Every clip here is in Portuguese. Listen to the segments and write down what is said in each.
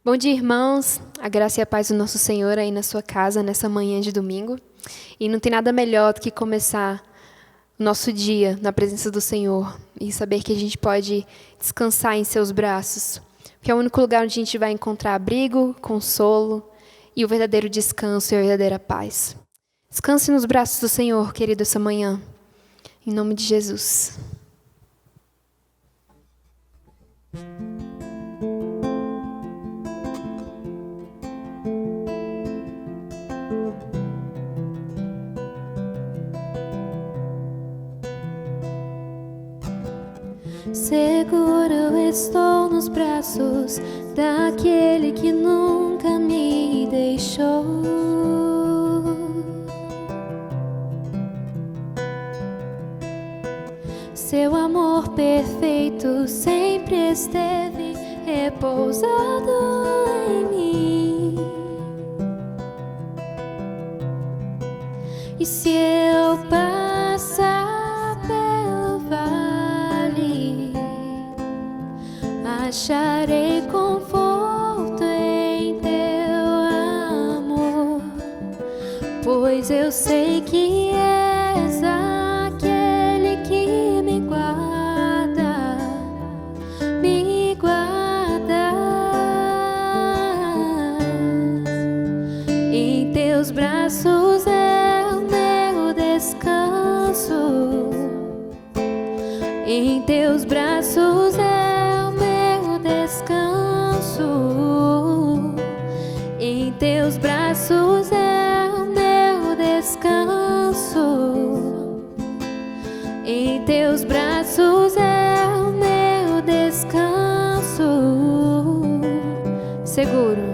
Bom dia, irmãos. A graça e a paz do nosso Senhor aí na sua casa nessa manhã de domingo. E não tem nada melhor do que começar o nosso dia na presença do Senhor e saber que a gente pode descansar em seus braços, que é o único lugar onde a gente vai encontrar abrigo, consolo e o verdadeiro descanso e a verdadeira paz. Descanse nos braços do Senhor, querido, essa manhã. Em nome de Jesus. Seguro estou nos braços daquele que nunca me deixou. Seu amor perfeito sempre esteve repousado em mim. E se eu passar pelo vale, acharei conforto em teu amor, pois eu sei que és aquele que me guarda, me guarda. Em teus braços é o meu descanso, em teus braços é o meu descanso, em teus braços é o meu descanso, em teus braços é o meu descanso. Seguro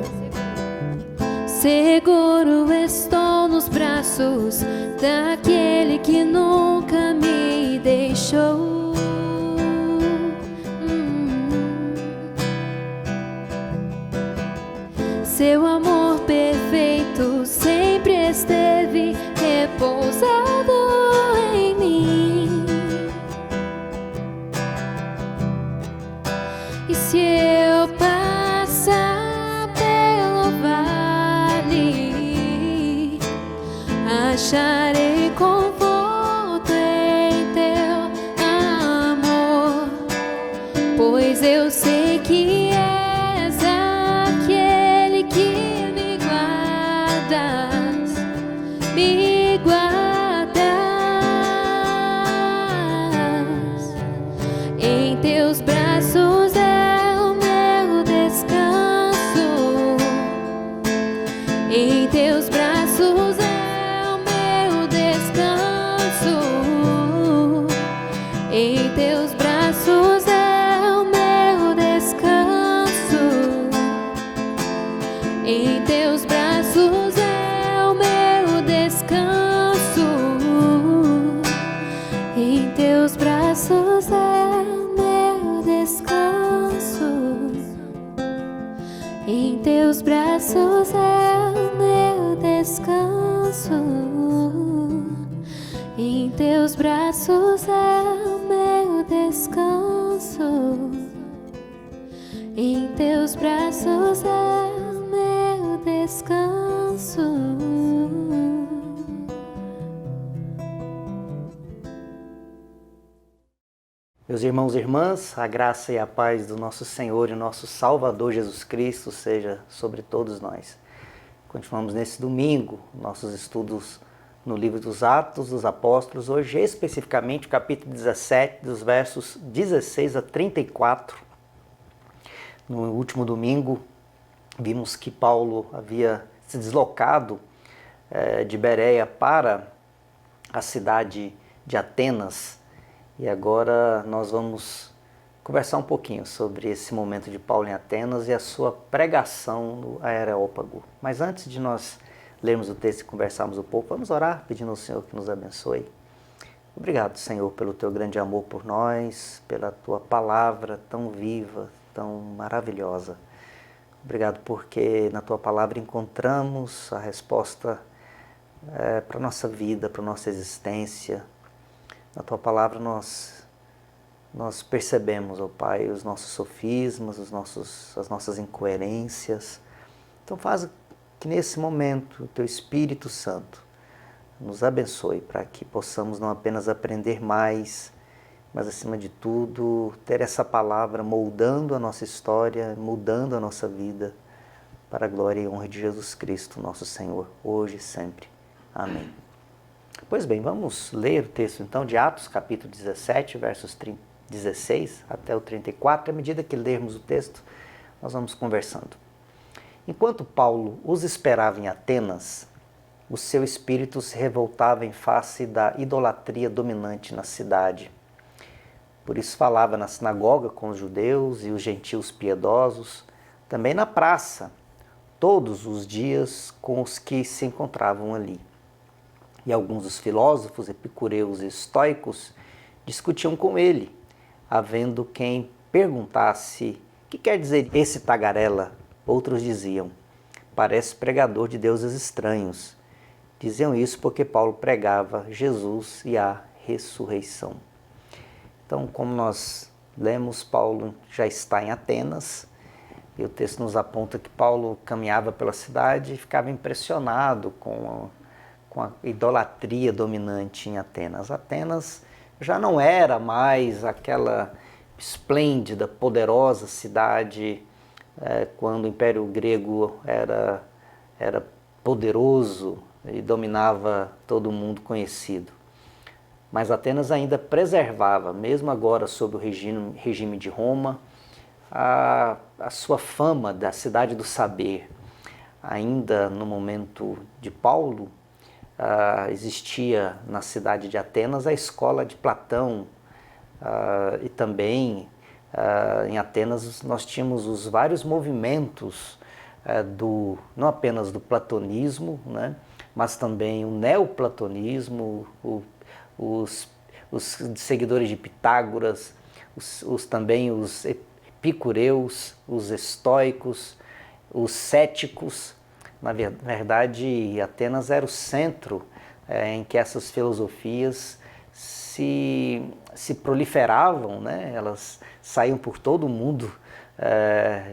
estou nos braços daquele que nunca me deixou. Seu amor perfeito sempre esteve repousado em mim. E se eu passar pelo vale, acharei conforto em teu amor, pois eu sei que és aquele que me guardas, me guardas. Em teus braços é o meu descanso, em teus braços é o meu descanso, em teus braços é o meu descanso, em teus braços é o meu descanso, em teus braços é o meu descanso, em teus braços é o meu descanso, em teus braços é o meu descanso, em teus braços é o meu descanso. Meus irmãos e irmãs, a graça e a paz do nosso Senhor e nosso Salvador Jesus Cristo seja sobre todos nós. Continuamos nesse domingo nossos estudos no livro dos Atos dos Apóstolos, hoje especificamente o capítulo 17, dos versos 16 a 34. No último domingo vimos que Paulo havia se deslocado de Bereia para a cidade de Atenas. E agora nós vamos conversar um pouquinho sobre esse momento de Paulo em Atenas e a sua pregação no Areópago. Mas antes de nós lermos o texto e conversarmos um pouco, vamos orar pedindo ao Senhor que nos abençoe. Obrigado, Senhor, pelo teu grande amor por nós, pela tua palavra tão viva, tão maravilhosa. Obrigado porque na tua palavra encontramos a resposta para a nossa vida, para a nossa existência. Na tua palavra nós nós percebemos, ó Pai, os nossos sofismas, as nossas incoerências. Então faz que nesse momento o Teu Espírito Santo nos abençoe para que possamos não apenas aprender mais, mas acima de tudo ter essa palavra moldando a nossa história, mudando a nossa vida, para a glória e honra de Jesus Cristo, nosso Senhor, hoje e sempre. Amém. Pois bem, vamos ler o texto então de Atos, capítulo 17, versos 16 até o 34. À medida que lermos o texto, nós vamos conversando. Enquanto Paulo os esperava em Atenas, o seu espírito se revoltava em face da idolatria dominante na cidade. Por isso falava na sinagoga com os judeus e os gentios piedosos, também na praça, todos os dias com os que se encontravam ali. E alguns dos filósofos, epicureus e estoicos discutiam com ele, havendo quem perguntasse: "Que quer dizer esse tagarela?" Outros diziam: "Parece pregador de deuses estranhos." Diziam isso porque Paulo pregava Jesus e a ressurreição. Então, como nós lemos, Paulo já está em Atenas, e o texto nos aponta que Paulo caminhava pela cidade e ficava impressionado com a idolatria dominante em Atenas. Atenas já não era mais aquela esplêndida, poderosa cidade quando o Império Grego era poderoso e dominava todo o mundo conhecido. Mas Atenas ainda preservava, mesmo agora sob o regime de Roma, a sua fama da cidade do saber. Ainda no momento de Paulo, existia na cidade de Atenas a escola de Platão, e também em Atenas nós tínhamos os vários movimentos não apenas do platonismo, né, mas também o neoplatonismo, os seguidores de Pitágoras, também os epicureus, os estoicos, os céticos. Na verdade, Atenas era o centro em que essas filosofias se proliferavam, né? Elas saíam por todo o mundo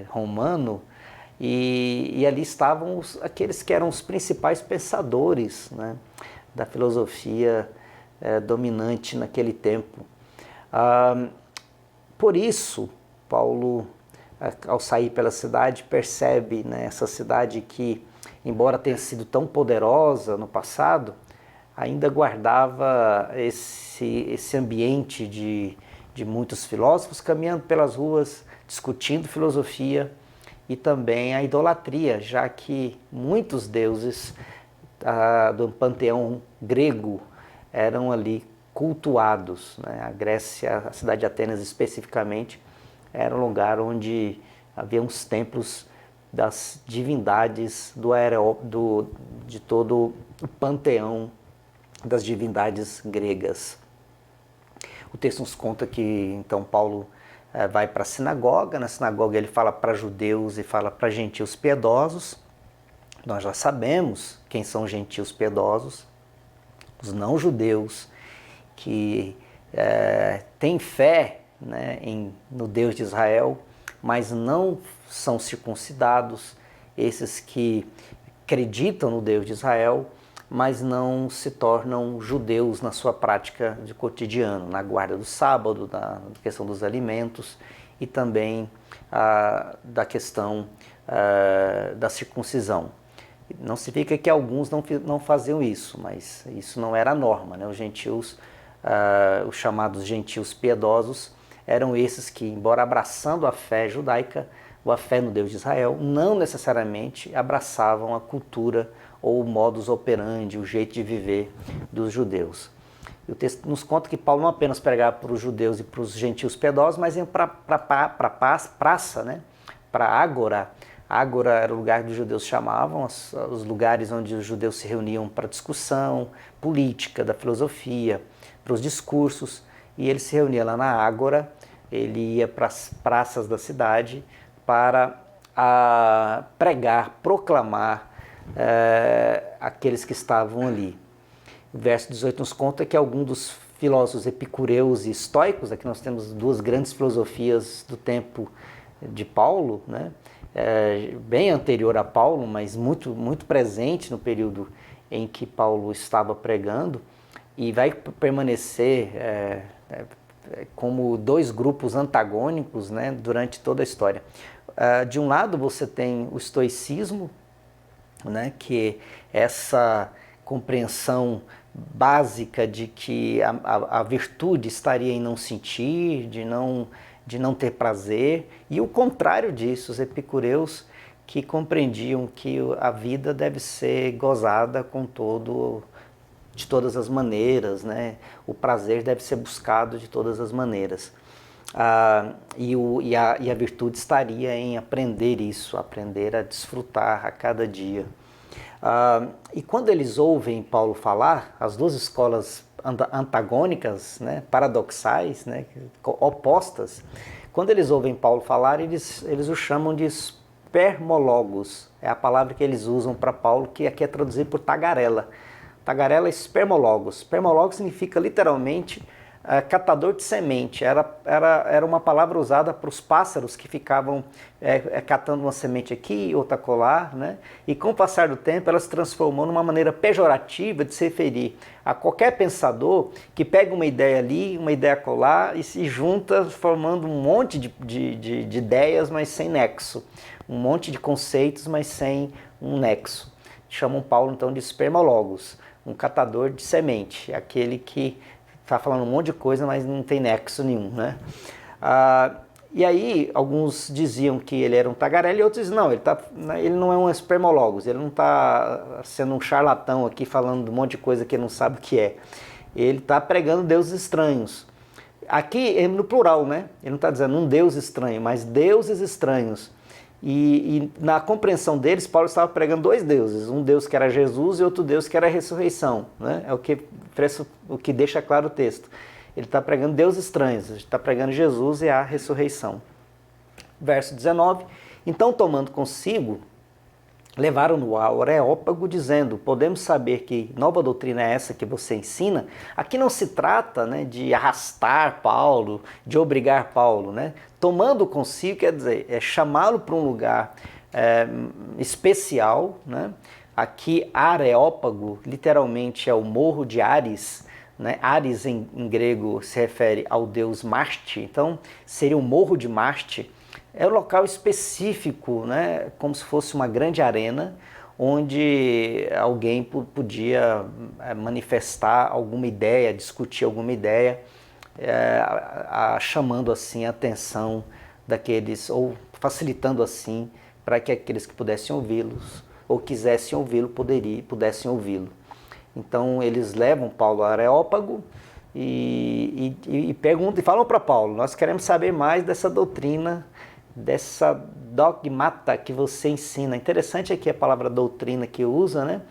romano, e ali estavam aqueles que eram os principais pensadores, né, da filosofia dominante naquele tempo. Por isso, Paulo, ao sair pela cidade, percebe, né, essa cidade que, embora tenha sido tão poderosa no passado, ainda guardava esse ambiente de muitos filósofos caminhando pelas ruas, discutindo filosofia e também a idolatria, já que muitos deuses do panteão grego eram ali cultuados, né? A Grécia, a cidade de Atenas especificamente, era um lugar onde havia uns templos das divindades de todo o panteão das divindades gregas. O texto nos conta que então Paulo vai para a sinagoga. Na sinagoga ele fala para judeus e fala para gentios piedosos. Nós já sabemos quem são os gentios piedosos, os não-judeus que têm fé, né, no Deus de Israel, mas não são circuncidados, esses que acreditam no Deus de Israel, mas não se tornam judeus na sua prática de cotidiano, na guarda do sábado, na questão dos alimentos e também da questão da circuncisão. Não significa que alguns não faziam isso, mas isso não era a norma, né? Os gentios, os chamados gentios piedosos, eram esses que, embora abraçando a fé judaica, ou a fé no Deus de Israel, não necessariamente abraçavam a cultura ou o modus operandi, o jeito de viver dos judeus. E o texto nos conta que Paulo não apenas pregava para os judeus e para os gentios piedosos, mas ia para a praça, né? Para a ágora. A ágora era o lugar que os judeus chamavam, os lugares onde os judeus se reuniam para discussão política, da filosofia, para os discursos, e ele se reunia lá na ágora, ele ia para as praças da cidade para pregar, proclamar aqueles que estavam ali. O verso 18 nos conta que alguns dos filósofos epicureus e estoicos. Aqui nós temos duas grandes filosofias do tempo de Paulo, né? Bem anterior a Paulo, mas muito, muito presente no período em que Paulo estava pregando, e vai permanecer como dois grupos antagônicos, né, durante toda a história. De um lado você tem o estoicismo, né, que é essa compreensão básica de que a virtude estaria em não sentir, de não ter prazer, e o contrário disso, os epicureus, que compreendiam que a vida deve ser gozada de todas as maneiras, né? O prazer deve ser buscado de todas as maneiras. E a virtude estaria em aprender isso, aprender a desfrutar a cada dia. E quando eles ouvem Paulo falar, as duas escolas antagônicas, né, paradoxais, né, opostas, quando eles ouvem Paulo falar, eles o chamam de spermologos. É a palavra que eles usam para Paulo, que aqui é traduzida por tagarela. Tagarela é spermologos. Spermologos significa literalmente catador de semente. Era uma palavra usada para os pássaros que ficavam catando uma semente aqui, outra colar, né? E com o passar do tempo ela se transformou numa maneira pejorativa de se referir a qualquer pensador que pega uma ideia ali, uma ideia colar e se junta formando um monte de ideias, mas sem nexo. Um monte de conceitos, mas sem um nexo. Chamam Paulo então de spermologos, um catador de semente, aquele que está falando um monte de coisa, mas não tem nexo nenhum, né? E aí, alguns diziam que ele era um tagarela e outros diziam, não, ele não é um spermologos, ele não está sendo um charlatão aqui falando de um monte de coisa que ele não sabe o que é. Ele está pregando deuses estranhos. Aqui é no plural, né? Ele não está dizendo um deus estranho, mas deuses estranhos. E na compreensão deles, Paulo estava pregando dois deuses, um Deus que era Jesus e outro Deus que era a ressurreição, né? É o que deixa claro o texto. Ele está pregando deuses estranhos, ele está pregando Jesus e a ressurreição. Verso 19, então tomando consigo, levaram-no ao Areópago, dizendo, podemos saber que nova doutrina é essa que você ensina? Aqui não se trata, né, de arrastar Paulo, de obrigar Paulo, né? Tomando consigo, quer dizer, é chamá-lo para um lugar especial, né? Aqui, Areópago, literalmente é o morro de Ares, né? Ares em grego se refere ao deus Marte, então seria o morro de Marte. É um local específico, né? Como se fosse uma grande arena, onde alguém podia manifestar alguma ideia, discutir alguma ideia, chamando assim a atenção daqueles, ou facilitando assim para que aqueles que pudessem ouvi-los ou quisessem ouvi-lo pudessem ouvi-lo. Então eles levam Paulo ao Areópago e perguntam e falam para Paulo, nós queremos saber mais dessa doutrina, dessa dogmata que você ensina. Interessante aqui a palavra doutrina que usa, né?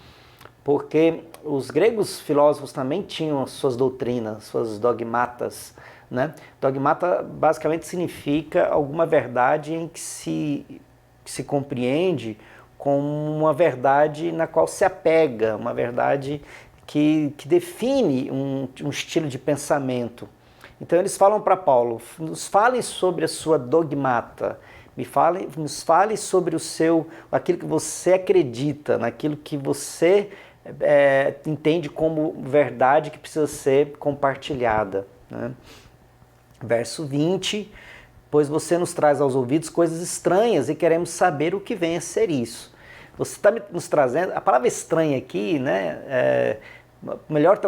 Porque os gregos filósofos também tinham suas doutrinas, suas dogmatas, né? Dogmata basicamente significa alguma verdade em que se compreende como uma verdade na qual se apega, uma verdade que define um estilo de pensamento. Então eles falam para Paulo, nos falem sobre a sua dogmata, nos fale sobre aquilo que você acredita, naquilo que você entende como verdade que precisa ser compartilhada, né? Verso 20, pois você nos traz aos ouvidos coisas estranhas e queremos saber o que vem a ser isso. Você está nos trazendo, a palavra estranha aqui, né, melhor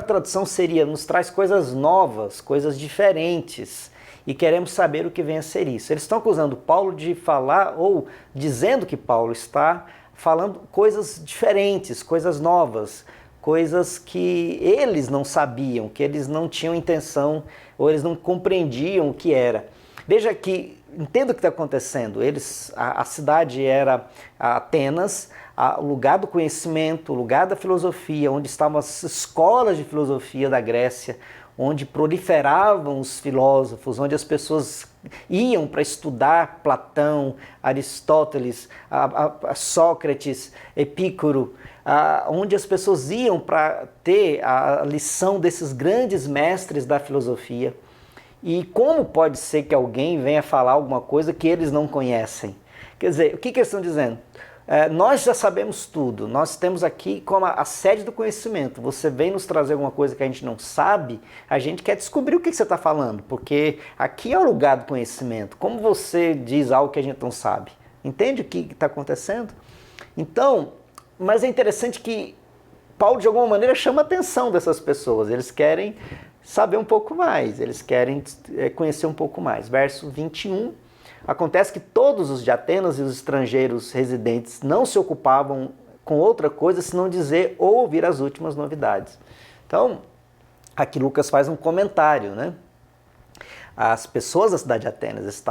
tradução seria, nos traz coisas novas, coisas diferentes, e queremos saber o que vem a ser isso. Eles estão acusando Paulo de falar, ou dizendo que Paulo está falando coisas diferentes, coisas novas, coisas que eles não sabiam, que eles não tinham intenção, ou eles não compreendiam o que era. Veja que, entenda o que está acontecendo, a cidade era Atenas, o lugar do conhecimento, o lugar da filosofia, onde estavam as escolas de filosofia da Grécia, onde proliferavam os filósofos, onde as pessoas iam para estudar Platão, Aristóteles, a Sócrates, Epicuro, onde as pessoas iam para ter a lição desses grandes mestres da filosofia. E como pode ser que alguém venha falar alguma coisa que eles não conhecem? Quer dizer, o que eles estão dizendo? Nós já sabemos tudo, nós temos aqui como a sede do conhecimento. Você vem nos trazer alguma coisa que a gente não sabe, a gente quer descobrir o que você está falando, porque aqui é o lugar do conhecimento. Como você diz algo que a gente não sabe? Entende o que está acontecendo? Então, mas é interessante que Paulo, de alguma maneira, chama a atenção dessas pessoas. Eles querem saber um pouco mais, eles querem conhecer um pouco mais. Verso 21. Acontece que todos os de Atenas e os estrangeiros residentes não se ocupavam com outra coisa senão dizer ou ouvir as últimas novidades. Então, aqui Lucas faz um comentário, né? As pessoas da cidade de Atenas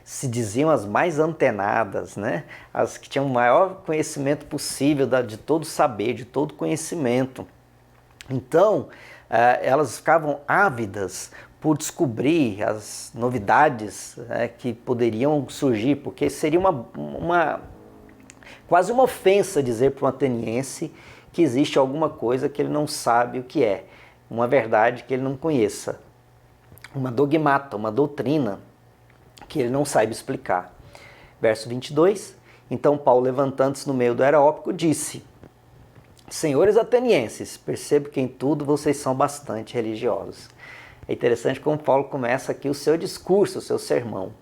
se diziam as mais antenadas, né? As que tinham o maior conhecimento possível de todo saber, de todo conhecimento. Então, elas ficavam ávidas por descobrir as novidades que poderiam surgir, porque seria quase uma ofensa dizer para um ateniense que existe alguma coisa que ele não sabe o que é, uma verdade que ele não conheça, uma dogmata, uma doutrina que ele não saiba explicar. Verso 22, então Paulo, levantando-se no meio do Areópago, disse: Senhores atenienses, percebo que em tudo vocês são bastante religiosos. É interessante como Paulo começa aqui o seu discurso, o seu sermão.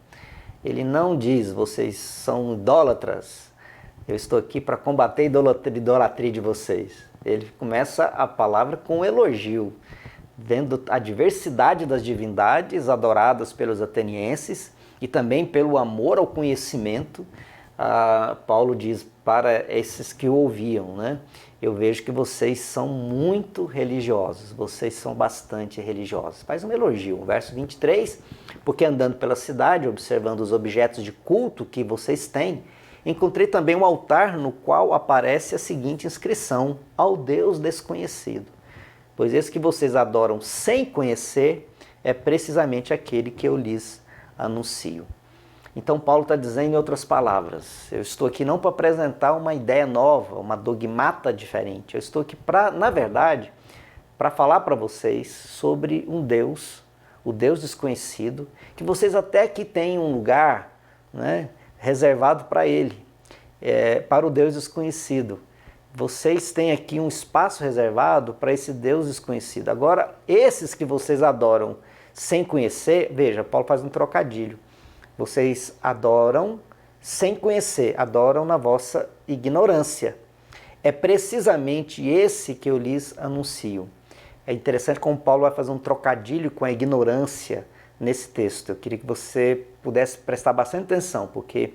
Ele não diz, vocês são idólatras, eu estou aqui para combater a idolatria de vocês. Ele começa a palavra com um elogio, vendo a diversidade das divindades adoradas pelos atenienses e também pelo amor ao conhecimento. Paulo diz para esses que o ouviam, né? Eu vejo que vocês são muito religiosos, vocês são bastante religiosos. Faz um elogio. Verso 23, porque andando pela cidade, observando os objetos de culto que vocês têm, encontrei também um altar no qual aparece a seguinte inscrição: ao Deus desconhecido. Pois esse que vocês adoram sem conhecer é precisamente aquele que eu lhes anuncio. Então Paulo está dizendo em outras palavras, eu estou aqui não para apresentar uma ideia nova, uma dogmata diferente. Eu estou aqui, na verdade, para falar para vocês sobre um Deus, o Deus desconhecido, que vocês até aqui têm um lugar, né, reservado para ele, para o Deus desconhecido. Vocês têm aqui um espaço reservado para esse Deus desconhecido. Agora, esses que vocês adoram sem conhecer, veja, Paulo faz um trocadilho. Vocês adoram sem conhecer, adoram na vossa ignorância. É precisamente esse que eu lhes anuncio. É interessante como Paulo vai fazer um trocadilho com a ignorância nesse texto. Eu queria que você pudesse prestar bastante atenção, porque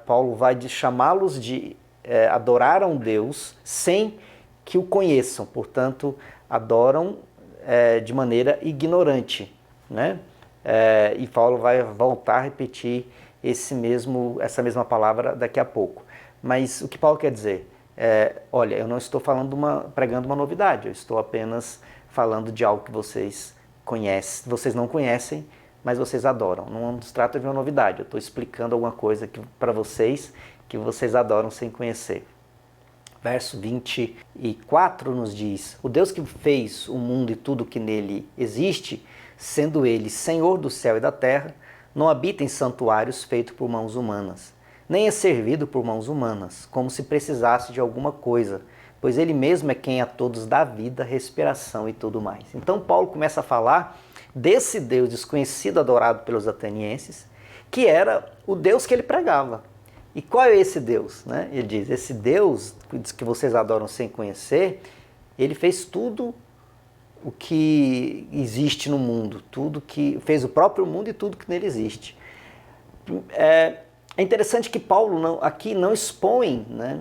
Paulo vai chamá-los de adorar a um Deus sem que o conheçam. Portanto, adoram de maneira ignorante, né? E Paulo vai voltar a repetir essa mesma palavra daqui a pouco. Mas o que Paulo quer dizer? Olha, eu não estou pregando uma novidade, eu estou apenas falando de algo que vocês conhecem, vocês não conhecem, mas vocês adoram. Não se trata de uma novidade, eu estou explicando alguma coisa para vocês que vocês adoram sem conhecer. Verso 24 nos diz: o Deus que fez o mundo e tudo que nele existe, sendo ele Senhor do céu e da terra, não habita em santuários feitos por mãos humanas, nem é servido por mãos humanas, como se precisasse de alguma coisa, pois ele mesmo é quem a todos dá vida, respiração e tudo mais. Então Paulo começa a falar desse Deus desconhecido, adorado pelos atenienses, que era o Deus que ele pregava. E qual é esse Deus? Né? Ele diz, esse Deus que vocês adoram sem conhecer, ele fez tudo o que existe no mundo, tudo que fez o próprio mundo e tudo que nele existe. É interessante que Paulo aqui não expõe, né,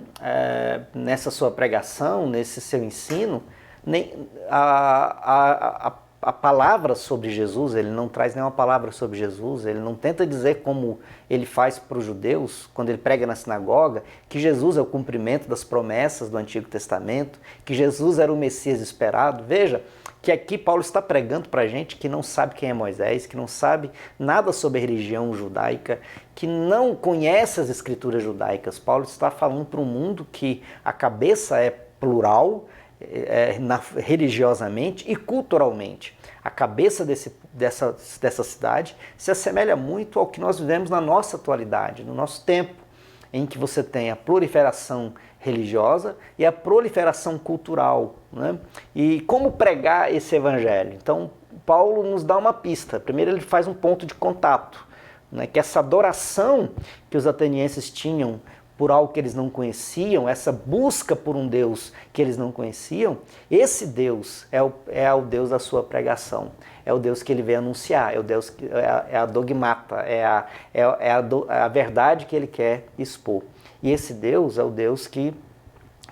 nessa sua pregação, nesse seu ensino, nem a a palavra sobre Jesus, ele não traz nenhuma palavra sobre Jesus, ele não tenta dizer como ele faz para os judeus, quando ele prega na sinagoga, que Jesus é o cumprimento das promessas do Antigo Testamento, que Jesus era o Messias esperado. Veja que aqui Paulo está pregando para a gente que não sabe quem é Moisés, que não sabe nada sobre a religião judaica, que não conhece as escrituras judaicas. Paulo está falando para um mundo que a cabeça é plural, religiosamente e culturalmente. A cabeça dessa cidade se assemelha muito ao que nós vivemos na nossa atualidade, no nosso tempo, em que você tem a proliferação religiosa e a proliferação cultural, né? E como pregar esse evangelho? Então, Paulo nos dá uma pista. Primeiro, ele faz um ponto de contato, né? Que essa adoração que os atenienses tinham por algo que eles não conheciam, essa busca por um Deus que eles não conheciam, esse Deus é o Deus da sua pregação, é o Deus que ele veio anunciar, é o Deus que é a dogmata, é a verdade que ele quer expor. E esse Deus é o Deus que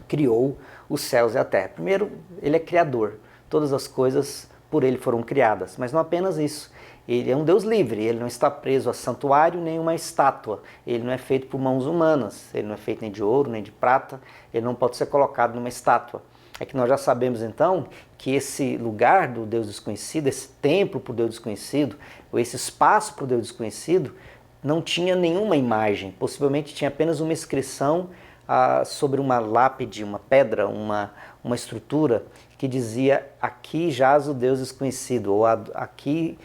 criou os céus e a terra. Primeiro, ele é criador, todas as coisas por ele foram criadas, mas não apenas isso. Ele é um Deus livre, ele não está preso a santuário nem uma estátua, ele não é feito por mãos humanas, ele não é feito nem de ouro, nem de prata, ele não pode ser colocado numa estátua. É que nós já sabemos então que esse lugar do Deus desconhecido, esse templo para o Deus desconhecido, ou esse espaço para o Deus desconhecido, não tinha nenhuma imagem, possivelmente tinha apenas uma inscrição sobre uma lápide, uma pedra, uma estrutura que dizia: aqui jaz o Deus desconhecido, ou aqui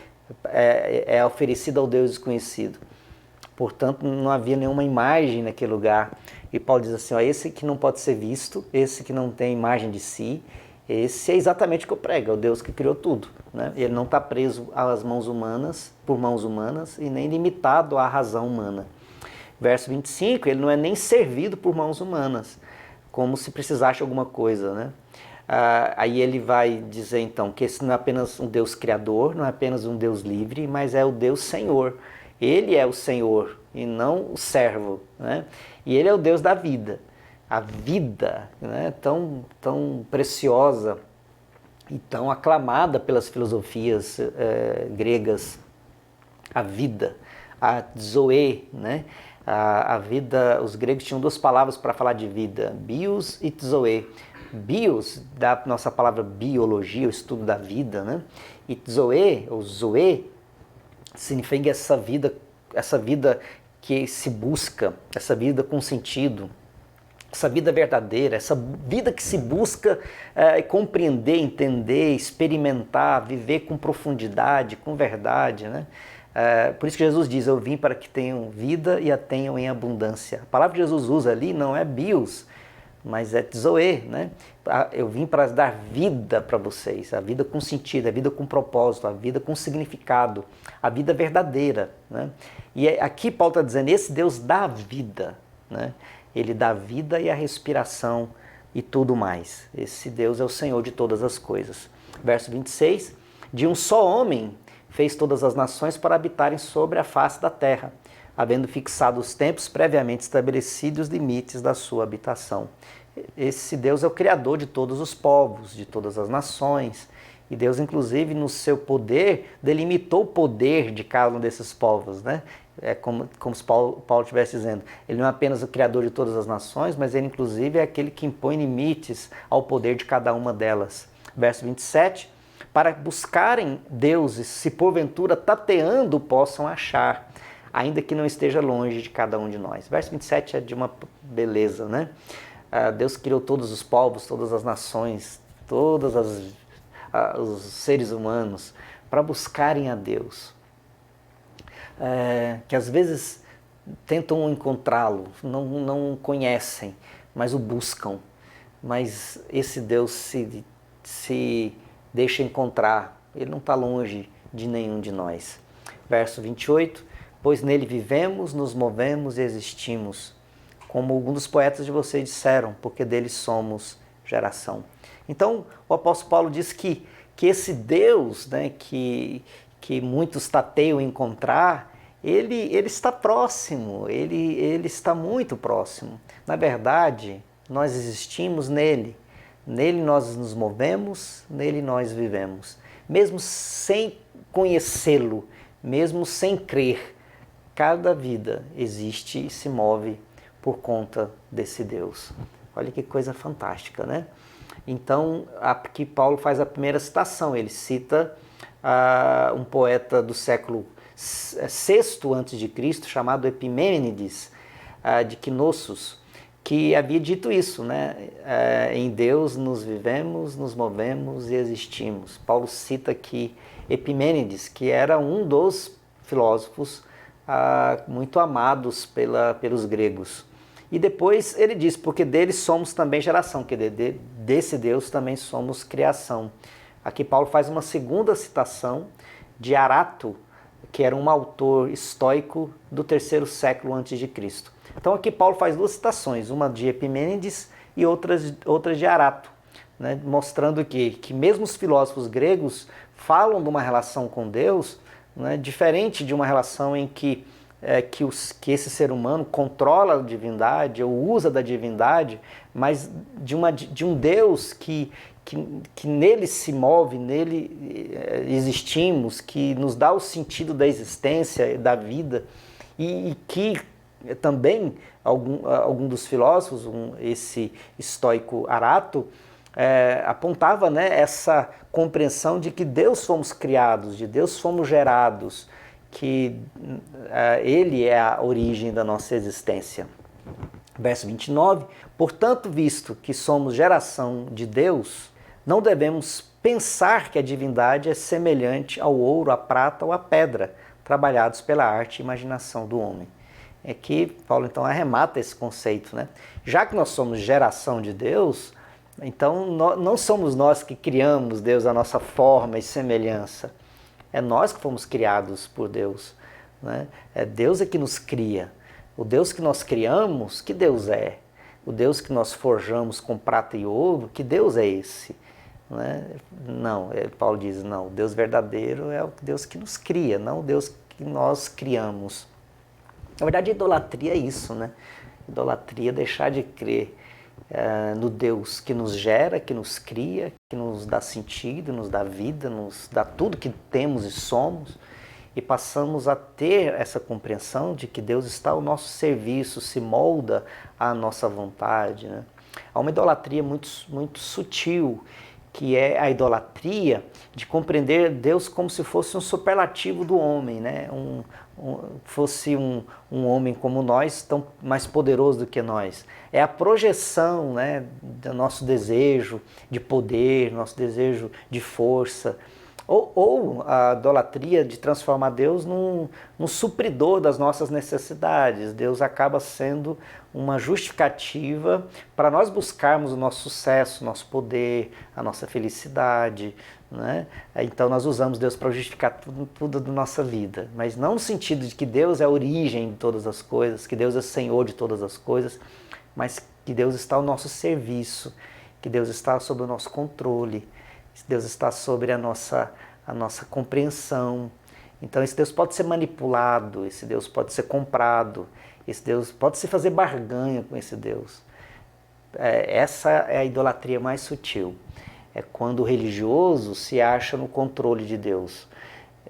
é oferecido ao Deus desconhecido. Portanto, não havia nenhuma imagem naquele lugar. E Paulo diz assim: ó, esse que não pode ser visto, esse que não tem imagem de si, esse é exatamente o que eu prego, é o Deus que criou tudo, né? Ele não está preso às mãos humanas, por mãos humanas, e nem limitado à razão humana. Verso 25, ele não é nem servido por mãos humanas, como se precisasse de alguma coisa, né? Aí ele vai dizer então que esse não é apenas um Deus criador, não é apenas um Deus livre, mas é o Deus Senhor. Ele é o Senhor e não o servo, né? E ele é o Deus da vida. A vida, né, tão preciosa e tão aclamada pelas filosofias gregas. A vida, a zoe, né? A vida, os gregos tinham duas palavras para falar de vida: bios e zoe. Bios, da nossa palavra biologia, o estudo da vida, né? E zoe, ou zoe, significa essa vida que se busca, essa vida com sentido, essa vida verdadeira, essa vida que se busca compreender, entender, experimentar, viver com profundidade, com verdade, né? Por isso que Jesus diz: eu vim para que tenham vida e a tenham em abundância. A palavra que Jesus usa ali não é bios, mas é zoe, né? Eu vim para dar vida para vocês, a vida com sentido, a vida com propósito, a vida com significado, a vida verdadeira, né? E aqui Paulo está dizendo: esse Deus dá vida, né? Ele dá vida e a respiração e tudo mais. Esse Deus é o Senhor de todas as coisas. Verso 26, de um só homem fez todas as nações para habitarem sobre a face da terra, havendo fixado os tempos previamente estabelecidos e os limites da sua habitação. Esse Deus é o Criador de todos os povos, de todas as nações. E Deus, inclusive, no seu poder, delimitou o poder de cada um desses povos, né? É como se Paulo estivesse dizendo: ele não é apenas o Criador de todas as nações, mas ele, inclusive, é aquele que impõe limites ao poder de cada uma delas. Verso 27, para buscarem deuses, se porventura tateando possam achar, ainda que não esteja longe de cada um de nós. Verso 27 é de uma beleza, né? Deus criou todos os povos, todas as nações, todos os seres humanos para buscarem a Deus. Que às vezes tentam encontrá-lo, não conhecem, mas o buscam. Mas esse Deus se deixa encontrar, ele não está longe de nenhum de nós. Verso 28, pois nele vivemos, nos movemos e existimos, como alguns dos poetas de vocês disseram, porque dele somos geração. Então, o apóstolo Paulo diz que esse Deus, né, que muitos tateiam encontrar, ele está próximo, ele está muito próximo. Na verdade, nós existimos nele. Nele nós nos movemos, nele nós vivemos. mesmo sem conhecê-lo, mesmo sem crer, cada vida existe e se move por conta desse Deus. Olha que coisa fantástica, né? Então, aqui Paulo faz a primeira citação, ele cita um poeta do século VI a.C., chamado Epimênides, de Knossos, que havia dito isso, né? Em Deus nos vivemos, nos movemos e existimos. Paulo cita aqui Epimênides, que era um dos filósofos muito amados pelos gregos. E depois ele diz, porque dele somos também geração, que desse Deus também somos criação. Aqui Paulo faz uma segunda citação de Arato, que era um autor estoico do terceiro século antes de Cristo. Então aqui Paulo faz duas citações, uma de Epimênides e outra de Arato, né, mostrando que mesmo os filósofos gregos falam de uma relação com Deus, né, diferente de uma relação em que esse ser humano controla a divindade ou usa da divindade, mas de um Deus que nele se move, nele existimos, que nos dá o sentido da existência, da vida, e que também algum dos filósofos, esse estoico Arato, apontava, né, essa compreensão de que Deus fomos criados, de Deus fomos gerados, que Ele é a origem da nossa existência. Verso 29, portanto, visto que somos geração de Deus, não devemos pensar que a divindade é semelhante ao ouro, à prata ou à pedra, trabalhados pela arte e imaginação do homem. Aqui Paulo então arremata esse conceito, né? Já que nós somos geração de Deus, então não somos nós que criamos Deus, a nossa forma e semelhança. É nós que fomos criados por Deus, né? É Deus que nos cria. O Deus que nós criamos, que Deus é? O Deus que nós forjamos com prata e ouro, que Deus é esse? Né? Não, Paulo diz, não, o Deus verdadeiro é o Deus que nos cria, não o Deus que nós criamos. Na verdade, a idolatria é isso, né? Idolatria é deixar de crer no Deus que nos gera, que nos cria, que nos dá sentido, nos dá vida, nos dá tudo que temos e somos, e passamos a ter essa compreensão de que Deus está ao nosso serviço, se molda à nossa vontade, né? Há uma idolatria muito, muito sutil, que é a idolatria de compreender Deus como se fosse um superlativo do homem, né? Fosse um homem como nós, tão mais poderoso do que nós. É a projeção, né, do nosso desejo de poder, nosso desejo de força, ou a idolatria de transformar Deus num supridor das nossas necessidades. Deus acaba sendo uma justificativa para nós buscarmos o nosso sucesso, o nosso poder, a nossa felicidade, né? Então nós usamos Deus para justificar tudo da nossa vida, mas não no sentido de que Deus é a origem de todas as coisas, que Deus é Senhor de todas as coisas, mas que Deus está ao nosso serviço, que Deus está sob o nosso controle, Deus está sobre a nossa compreensão. Então esse Deus pode ser manipulado, esse Deus pode ser comprado, esse Deus pode se fazer barganha com esse Deus. Essa é a idolatria mais sutil. É quando o religioso se acha no controle de Deus.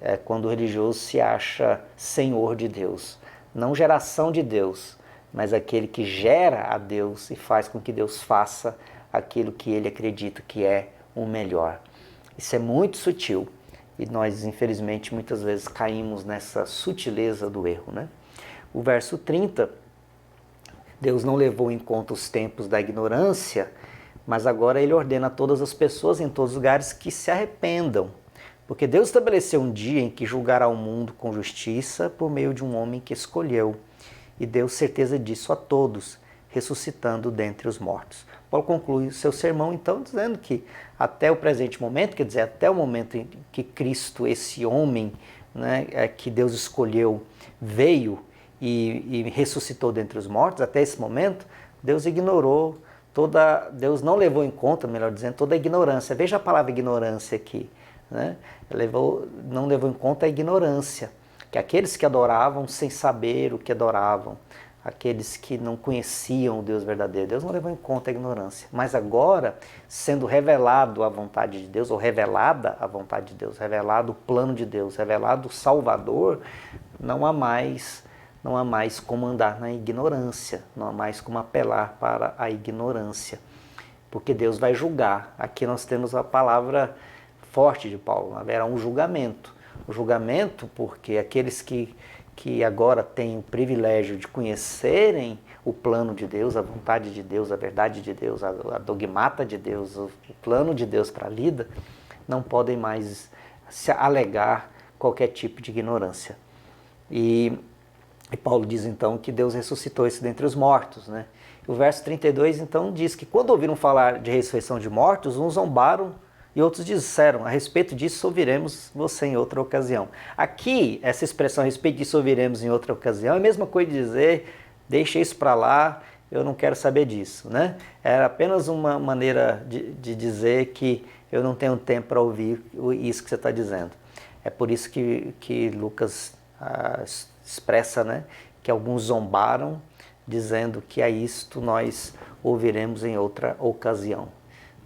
É quando o religioso se acha senhor de Deus. Não geração de Deus, mas aquele que gera a Deus e faz com que Deus faça aquilo que ele acredita que é o melhor. Isso é muito sutil e nós, infelizmente, muitas vezes caímos nessa sutileza do erro, né? O verso 30, Deus não levou em conta os tempos da ignorância, mas agora Ele ordena a todas as pessoas em todos os lugares que se arrependam, porque Deus estabeleceu um dia em que julgará o mundo com justiça por meio de um homem que escolheu, e deu certeza disso a todos, ressuscitando dentre os mortos. Paulo conclui o seu sermão, então, dizendo que até o presente momento, quer dizer, até o momento em que Cristo, esse homem, né, que Deus escolheu, veio e ressuscitou dentre os mortos, até esse momento, Deus ignorou Deus não levou em conta, melhor dizendo, toda a ignorância. Veja a palavra ignorância aqui, né? Não levou em conta a ignorância, que aqueles que adoravam sem saber o que adoravam, aqueles que não conheciam o Deus verdadeiro. Deus não levou em conta a ignorância. Mas agora, sendo revelado a vontade de Deus, ou revelada a vontade de Deus, revelado o plano de Deus, revelado o Salvador, não há mais como andar na ignorância, não há mais como apelar para a ignorância, porque Deus vai julgar. Aqui nós temos a palavra forte de Paulo: haverá um julgamento. O julgamento porque aqueles que agora têm o privilégio de conhecerem o plano de Deus, a vontade de Deus, a verdade de Deus, a dogmata de Deus, o plano de Deus para a vida, não podem mais se alegar qualquer tipo de ignorância. E Paulo diz então que Deus ressuscitou esse dentre os mortos, né? O verso 32 então diz que quando ouviram falar de ressurreição de mortos, uns zombaram e outros disseram: a respeito disso ouviremos você em outra ocasião. Aqui, essa expressão a respeito disso ouviremos em outra ocasião é a mesma coisa de dizer: deixa isso para lá, eu não quero saber disso, né? Era apenas uma maneira de dizer que eu não tenho tempo para ouvir isso que você está dizendo. É por isso que Lucas expressa, né, que alguns zombaram, dizendo que a isto nós ouviremos em outra ocasião.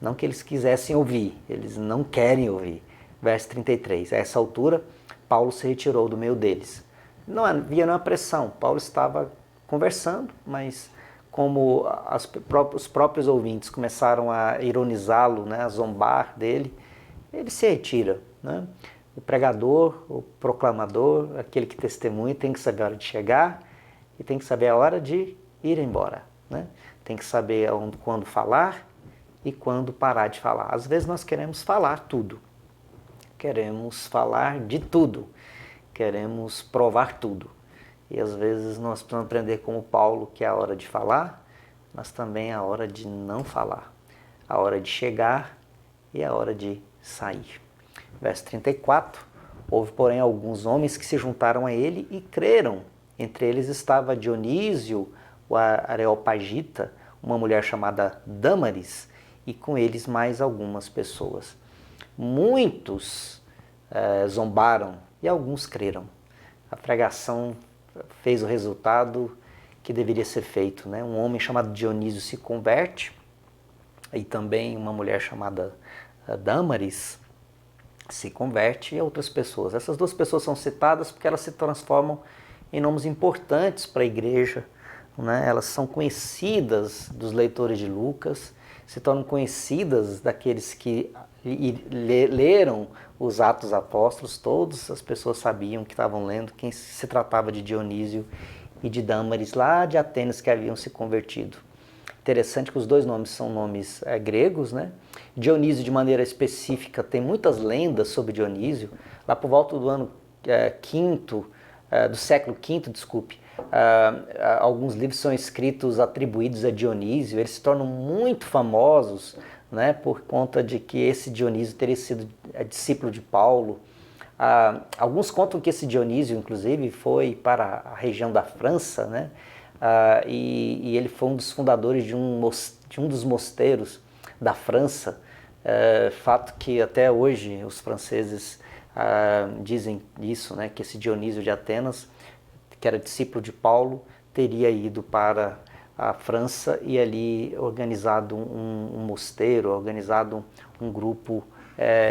Não que eles quisessem ouvir, eles não querem ouvir. Verso 33, a essa altura, Paulo se retirou do meio deles. Não havia nenhuma pressão, Paulo estava conversando, mas como os próprios ouvintes começaram a ironizá-lo, né, a zombar dele, ele se retira, né? O pregador, o proclamador, aquele que testemunha, tem que saber a hora de chegar e tem que saber a hora de ir embora, né? Tem que saber quando falar e quando parar de falar. Às vezes nós queremos falar tudo, queremos falar de tudo, queremos provar tudo. E às vezes nós precisamos aprender como Paulo, que é a hora de falar, mas também a hora de não falar, a hora de chegar e a hora de sair. Verso 34, houve porém alguns homens que se juntaram a ele e creram. Entre eles estava Dionísio, o Areopagita, uma mulher chamada Dâmaris, e com eles mais algumas pessoas. Muitos zombaram e alguns creram. A pregação fez o resultado que deveria ser feito, né? Um homem chamado Dionísio se converte, e também uma mulher chamada Dâmaris se converte, e outras pessoas. Essas duas pessoas são citadas porque elas se transformam em nomes importantes para a igreja, né? Elas são conhecidas dos leitores de Lucas, se tornam conhecidas daqueles que leram os Atos Apóstolos. Todas as pessoas sabiam que estavam lendo quem se tratava de Dionísio e de Dâmaris, lá de Atenas, que haviam se convertido. Interessante que os dois nomes são nomes gregos, né? Dionísio, de maneira específica, tem muitas lendas sobre Dionísio. Lá por volta do ano do século V, alguns livros são escritos atribuídos a Dionísio. Eles se tornam muito famosos, né, por conta de que esse Dionísio teria sido discípulo de Paulo. Alguns contam que esse Dionísio, inclusive, foi para a região da França, né? E ele foi um dos fundadores de um dos mosteiros da França. Fato que até hoje os franceses dizem isso, né, que esse Dionísio de Atenas, que era discípulo de Paulo, teria ido para a França e ali organizado um mosteiro, organizado um grupo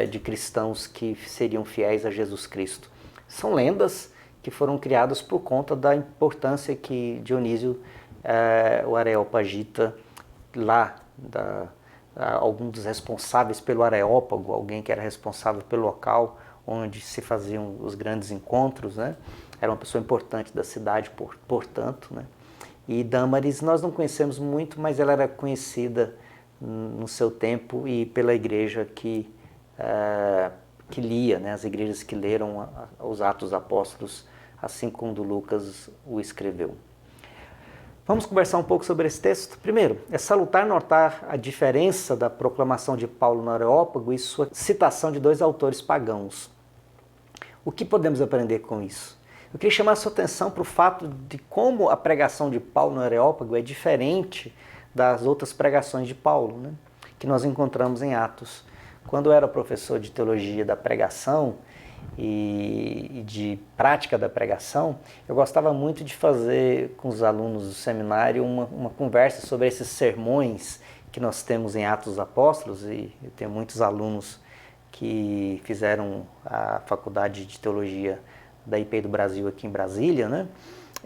de cristãos que seriam fiéis a Jesus Cristo. São lendas que foram criadas por conta da importância que Dionísio, o Areopagita, algum dos responsáveis pelo Areópago, alguém que era responsável pelo local onde se faziam os grandes encontros, né? Era uma pessoa importante da cidade, portanto, né? E Dâmaris nós não conhecemos muito, mas ela era conhecida no seu tempo e pela igreja que lia, né? As igrejas que leram os Atos Apóstolos, assim como Lucas o escreveu. Vamos conversar um pouco sobre esse texto? Primeiro, é salutar notar a diferença da proclamação de Paulo no Areópago e sua citação de dois autores pagãos. O que podemos aprender com isso? Eu queria chamar a sua atenção para o fato de como a pregação de Paulo no Areópago é diferente das outras pregações de Paulo, né, que nós encontramos em Atos. Quando eu era professor de teologia da pregação, e de prática da pregação, eu gostava muito de fazer com os alunos do seminário uma conversa sobre esses sermões que nós temos em Atos dos Apóstolos, e eu tenho muitos alunos que fizeram a faculdade de teologia da IP do Brasil aqui em Brasília, né?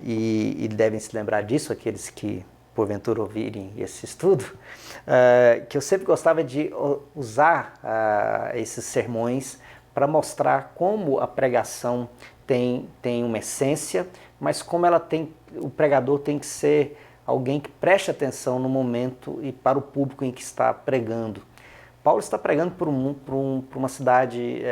E devem se lembrar disso, aqueles que porventura ouvirem esse estudo, que eu sempre gostava de usar esses sermões para mostrar como a pregação tem uma essência, mas como o pregador tem que ser alguém que preste atenção no momento e para o público em que está pregando. Paulo está pregando por uma cidade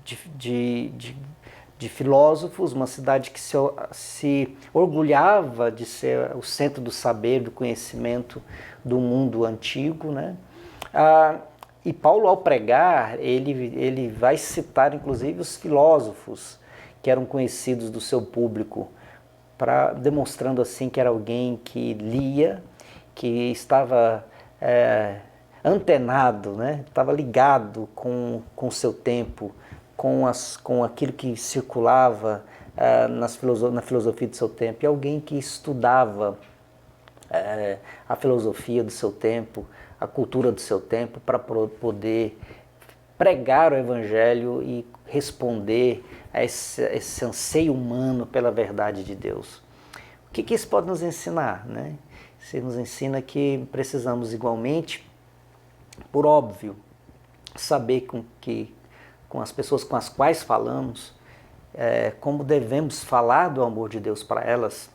de filósofos, uma cidade que se orgulhava de ser o centro do saber, do conhecimento do mundo antigo, né? E Paulo, ao pregar, ele vai citar inclusive os filósofos que eram conhecidos do seu público, demonstrando assim que era alguém que lia, que estava antenado, né? Estava ligado com o seu tempo, com aquilo que circulava na filosofia do seu tempo, e alguém que estudava a filosofia do seu tempo, a cultura do seu tempo, para poder pregar o Evangelho e responder a esse anseio humano pela verdade de Deus. O que isso pode nos ensinar, né? Isso nos ensina que precisamos igualmente, por óbvio, saber com as pessoas com as quais falamos, como devemos falar do amor de Deus para elas,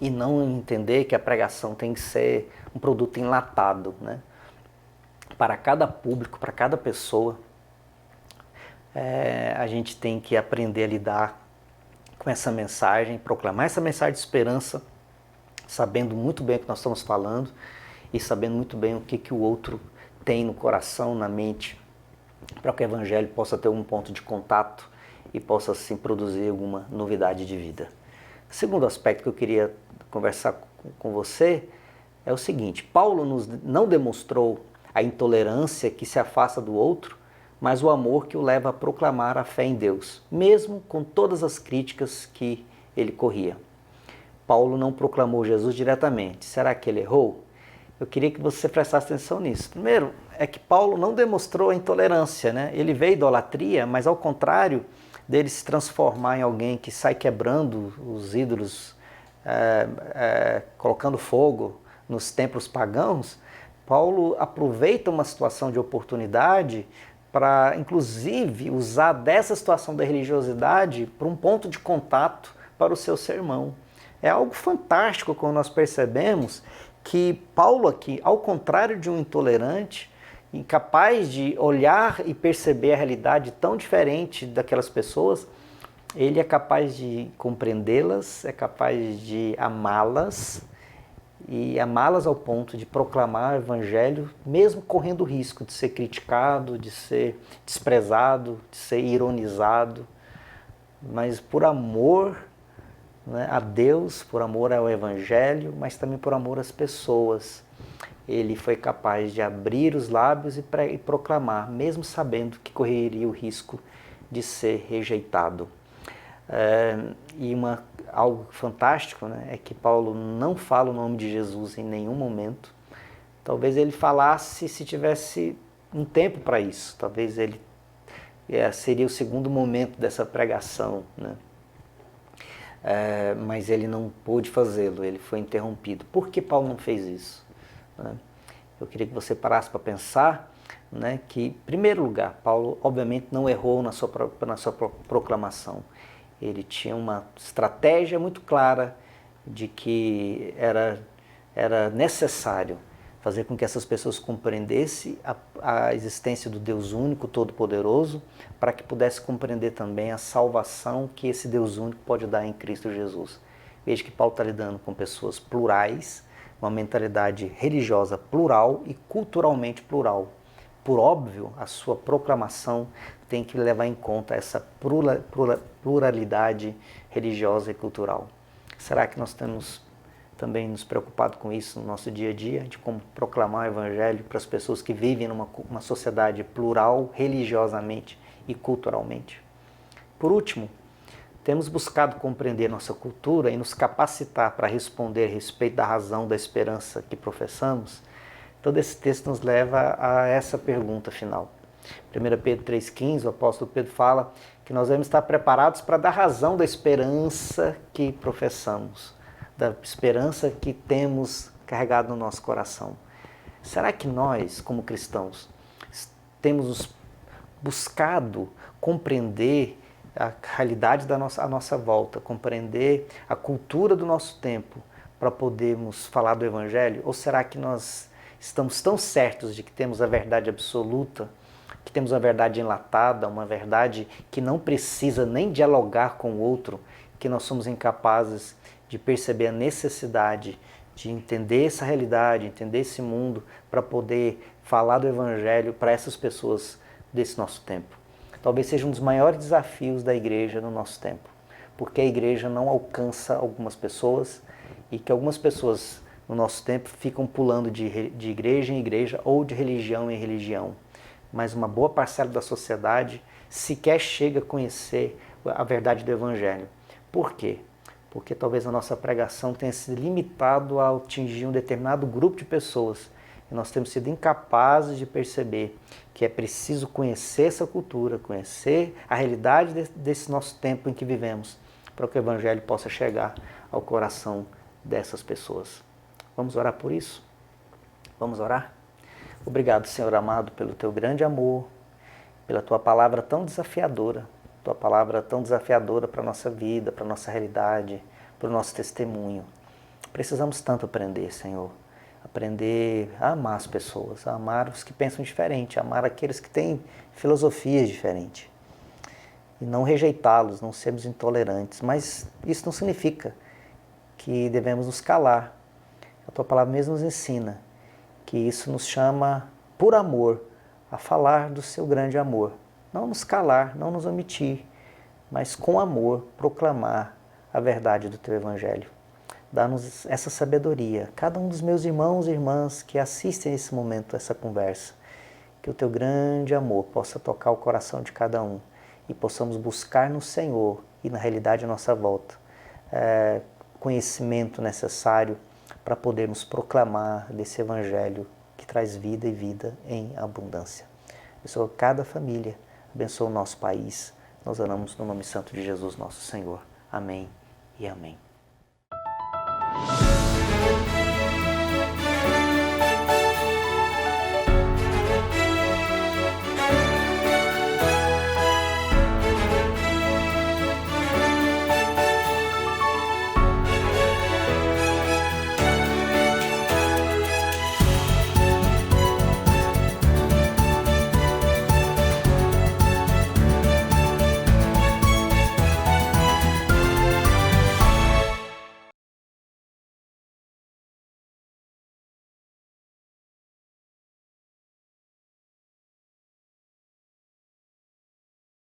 e não entender que a pregação tem que ser um produto enlatado, né? Para cada público, para cada pessoa, a gente tem que aprender a lidar com essa mensagem, proclamar essa mensagem de esperança, sabendo muito bem o que nós estamos falando e sabendo muito bem o que o outro tem no coração, na mente, para que o Evangelho possa ter um ponto de contato e possa, assim, produzir alguma novidade de vida. O segundo aspecto que eu queria conversar com você é o seguinte: Paulo não demonstrou a intolerância que se afasta do outro, mas o amor que o leva a proclamar a fé em Deus, mesmo com todas as críticas que ele corria. Paulo não proclamou Jesus diretamente. Será que ele errou? Eu queria que você prestasse atenção nisso. Primeiro, é que Paulo não demonstrou a intolerância, né? Ele vê a idolatria, mas ao contrário dele se transformar em alguém que sai quebrando os ídolos, colocando fogo nos templos pagãos, Paulo aproveita uma situação de oportunidade para, inclusive, usar dessa situação da religiosidade para um ponto de contato para o seu sermão. É algo fantástico quando nós percebemos que Paulo aqui, ao contrário de um intolerante, incapaz de olhar e perceber a realidade tão diferente daquelas pessoas, ele é capaz de compreendê-las, é capaz de amá-las, e amá-las ao ponto de proclamar o Evangelho, mesmo correndo o risco de ser criticado, de ser desprezado, de ser ironizado, mas por amor, né, a Deus, por amor ao Evangelho, mas também por amor às pessoas. Ele foi capaz de abrir os lábios e proclamar, mesmo sabendo que correria o risco de ser rejeitado. Algo fantástico, né, é que Paulo não fala o nome de Jesus em nenhum momento. Talvez ele falasse se tivesse um tempo para isso. Talvez ele seria o segundo momento dessa pregação, né? Mas ele não pôde fazê-lo, ele foi interrompido. Por que Paulo não fez isso? Eu queria que você parasse para pensar, né, que, em primeiro lugar, Paulo obviamente não errou na sua proclamação. Ele tinha uma estratégia muito clara de que era necessário fazer com que essas pessoas compreendessem a existência do Deus único, todo-poderoso, para que pudesse compreender também a salvação que esse Deus único pode dar em Cristo Jesus. Veja que Paulo está lidando com pessoas plurais, uma mentalidade religiosa plural e culturalmente plural. Por óbvio, a sua proclamação tem que levar em conta essa pluralidade religiosa e cultural. Será que nós temos também nos preocupado com isso no nosso dia a dia, de como proclamar o Evangelho para as pessoas que vivem numa sociedade plural religiosamente e culturalmente. Por último, temos buscado compreender nossa cultura e nos capacitar para responder a respeito da razão da esperança que professamos. Todo esse texto nos leva a essa pergunta final. 1 Pedro 3,15, o apóstolo Pedro fala que nós devemos estar preparados para dar razão da esperança que professamos, da esperança que temos carregado no nosso coração. Será que nós, como cristãos, temos buscado compreender a realidade à nossa volta, compreender a cultura do nosso tempo para podermos falar do Evangelho? Ou será que nós estamos tão certos de que temos a verdade absoluta, que temos uma verdade enlatada, uma verdade que não precisa nem dialogar com o outro, que nós somos incapazes de perceber a necessidade de entender essa realidade, entender esse mundo, para poder falar do Evangelho para essas pessoas desse nosso tempo? Talvez seja um dos maiores desafios da igreja no nosso tempo, porque a igreja não alcança algumas pessoas e que algumas pessoas no nosso tempo ficam pulando de igreja em igreja ou de religião em religião. Mas uma boa parcela da sociedade sequer chega a conhecer a verdade do Evangelho. Por quê? Porque talvez a nossa pregação tenha se limitado a atingir um determinado grupo de pessoas. E nós temos sido incapazes de perceber que é preciso conhecer essa cultura, conhecer a realidade desse nosso tempo em que vivemos, para que o Evangelho possa chegar ao coração dessas pessoas. Vamos orar por isso? Vamos orar? Obrigado, Senhor amado, pelo Teu grande amor, pela Tua palavra tão desafiadora, Tua palavra tão desafiadora para a nossa vida, para a nossa realidade, para o nosso testemunho. Precisamos tanto aprender, Senhor. Aprender a amar as pessoas, a amar os que pensam diferente, a amar aqueles que têm filosofias diferentes. E não rejeitá-los, não sermos intolerantes. Mas isso não significa que devemos nos calar. A Tua palavra mesmo nos ensina que isso nos chama, por amor, a falar do Seu grande amor. Não nos calar, não nos omitir, mas com amor proclamar a verdade do Teu Evangelho. Dá-nos essa sabedoria, cada um dos meus irmãos e irmãs que assistem a esse momento, a essa conversa, que o Teu grande amor possa tocar o coração de cada um e possamos buscar no Senhor e na realidade à nossa volta conhecimento necessário para podermos proclamar desse Evangelho que traz vida e vida em abundância. Abençoa cada família, abençoa o nosso país. Nós oramos no nome santo de Jesus, nosso Senhor. Amém e amém.